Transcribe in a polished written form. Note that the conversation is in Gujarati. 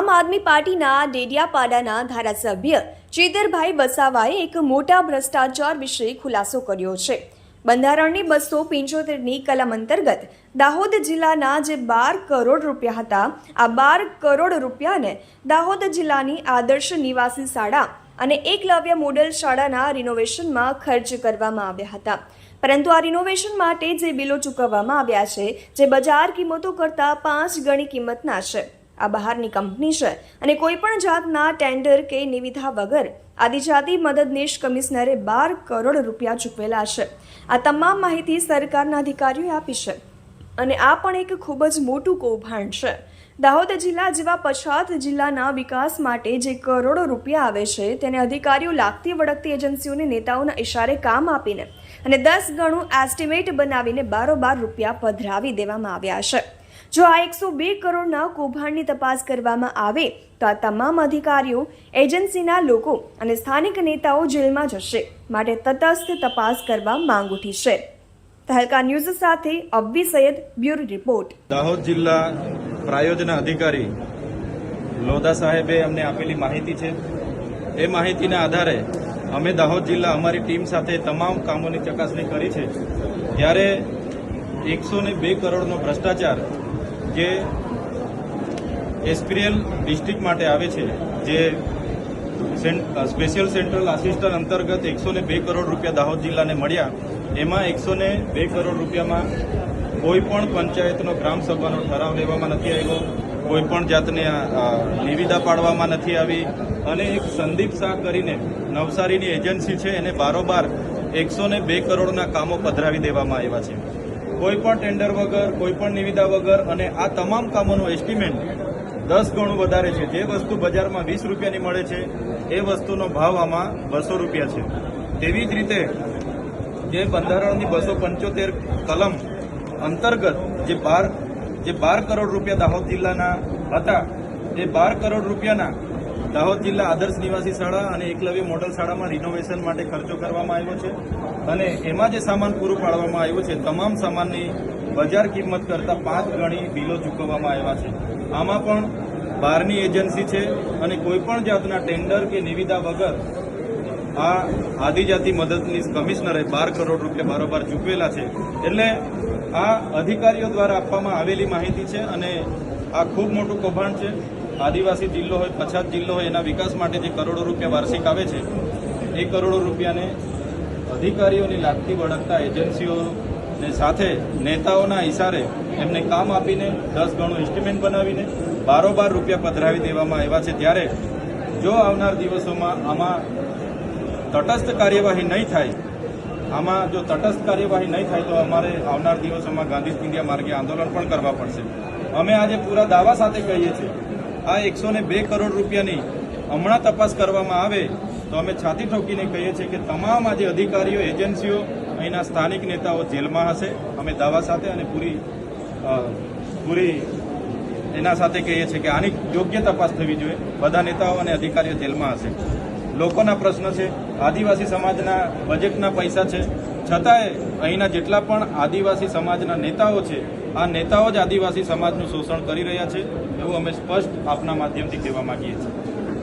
આમ આદમી પાર્ટીના ડેડિયાપાડાના ધારાસભ્ય ચેતરભાઈ વસાવાએ એક મોટા ભ્રષ્ટાચાર વિશે ખુલાસો કર્યો છે। બંધારણની 275ની કલમ અંતર્ગત દાહોદ જિલ્લાના જે 12 કરોડ રૂપિયા હતા, આ 12 કરોડ રૂપિયાને દાહોદ જિલ્લાની આદર્શ નિવાસી શાળા અને એકલવ્ય મોડેલ શાળાના રિનોવેશનમાં ખર્ચ કરવામાં આવ્યા હતા। પરંતુ આ રિનોવેશન માટે જે બિલો ચૂકવવામાં આવ્યા છે, જે બજાર કિંમતો કરતાં 5 ગણી કિંમતના છે। આ બહારની કંપની છે અને કોઈપણ જાતના ટેન્ડર કે નિવિદા વગર આદિજાતિ મદદનીશ કમિશનરે 12 કરોડ રૂપિયા ચૂકવેલા છે। આ તમામ માહિતી સરકારના અધિકારીઓએ આપી છે અને આ પણ એક ખૂબ જ મોટું કૌભાંડ છે। દાહોદ જિલ્લા જેવા પછાત જિલ્લાના વિકાસ માટે જે કરોડો રૂપિયા આવે છે, તેને અધિકારીઓ લાગતી વળગતી એજન્સીઓને નેતાઓના ઇશારે કામ આપીને અને 10 ગણું એસ્ટિમેટ બનાવીને બારોબાર રૂપિયા પધરાવી દેવામાં આવ્યા છે। જો આ 102 કરોડના કૌભાંડની તપાસ કરવામાં આવે તો આ તમામ અધિકારીઓ, એજન્સીના લોકો અને સ્થાનિક નેતાઓ જેલમાં જશે। માટે તટસ્થ તપાસ કરવા માંગ ઉઠી છે। તહેલકા ન્યૂઝ સાથે અબ્બી સૈયદ, બ્યુરો રિપોર્ટ। દાહોદ જિલ્લા પ્રાયોજના અધિકારી લોધા સાહેબે અમને આપેલી માહિતી છે। એ માહિતીના આધારે અમે દાહોદ જિલ્લા અમારી ટીમ સાથે તમામ કામોની ચકાસણી કરી છે। ત્યારે 102 કરોડનો ભ્રષ્ટાચાર જે એસપીએલ ડિસ્ટ્રિક્ટ માટે આવે છે, જે સ્પેશિયલ સેન્ટ્રલ આસિસ્ટન્ટ અંતર્ગત 102 કરોડ રૂપિયા દાહોદ જિલ્લાને મળ્યા। એમાં 102 કરોડ રૂપિયામાં કોઈ પણ પંચાયતનો ગ્રામસભાનો ઠરાવ લેવામાં નથી આવ્યો, કોઈ પણ જાતની નિવિદા પાડવામાં નથી આવી અને એક સંદીપ શાહ કરીને નવસારીની એજન્સી છે, એને બારોબાર 102 કરોડના કામો પધરાવી દેવામાં આવ્યા છે, કોઈ પણ ટેન્ડર વગર, કોઈ પણ નિવિદા વગર। અને આ તમામ કામોનો એસ્ટિમેટ 10 ગણું વધારે છે। જે વસ્તુ બજારમાં 20 રૂપિયાની મળે છે, એ વસ્તુનો ભાવ આમાં 200 રૂપિયા છે। તેવી જ રીતે જે બંધારણની 275 કલમ અંતર્ગત જે 12 કરોડ રૂપિયા દાહોદ જિલ્લાના હતા, એ 12 કરોડ રૂપિયાના દાહોદ જિલ્લા આદર્શ નિવાસી શાળા અને એકલવ્ય મોડલ શાળામાં રિનોવેશન માટે ખર્ચો કરવામાં આવ્યો છે અને એમાં જે સામાન પૂરું પાડવામાં આવ્યું છે, તમામ સામાનની બજાર કિંમત કરતાં 5 ગણી બિલો ચૂકવવામાં આવ્યા છે। આમાં પણ બહારની એજન્સી છે અને કોઈપણ જાતના ટેન્ડર કે નિવિદા વગર આ આદિજાતિ મદદનીશ કમિશનરે 12 કરોડ રૂપિયા બારોબાર ચૂકવેલા છે। એટલે આ અધિકારીઓ દ્વારા આપવામાં આવેલી માહિતી છે અને આ ખૂબ મોટું કૌભાંડ છે। આદિવાસી જિલ્લો હોય, પછાત જિલ્લો હોય, એના વિકાસ માટે જે કરોડો રૂપિયા વાર્ષિક આવે છે, એ કરોડો રૂપિયાને અધિકારીઓની લાગતી વળગતા એજન્સીઓને સાથે નેતાઓના ઇશારે એમને કામ આપીને 10 ગણું એસ્ટિમેટ બનાવીને બારોબાર રૂપિયા પધરાવી દેવામાં આવ્યા છે। ત્યારે જો આવનાર દિવસોમાં આમાં તટસ્થ કાર્યવાહી નહીં થાય, તો અમારે આવનાર દિવસોમાં ગાંધી ચિંધ્યા માર્ગે આંદોલન પણ કરવા પડશે। અમે આજે પૂરા દાવા સાથે કહીએ છીએ, આ 102 કરોડ રૂપિયાની હમણાં તપાસ કરવામાં આવે તો અમે છાતી ઠોકીને કહીએ છીએ કે તમામ આજે અધિકારીઓ, એજન્સીઓ, અહીંના સ્થાનિક નેતાઓ જેલમાં હશે। અમે દાવા સાથે અને પૂરી એના સાથે કહીએ છીએ કે આની યોગ્ય તપાસ થવી જોઈએ। બધા નેતાઓ અને અધિકારીઓ જેલમાં હશે। લોકોના પ્રશ્ન છે, આદિવાસી સમાજના બજેટના પૈસા છે, છતાંય અહીંના જેટલા પણ આદિવાસી સમાજના નેતાઓ છે, આ નેતાઓ જ આદિવાસી સમાજનું શોષણ કરી રહ્યા છે, એવું અમે સ્પષ્ટ આપના માધ્યમથી કહેવા માંગીએ છીએ।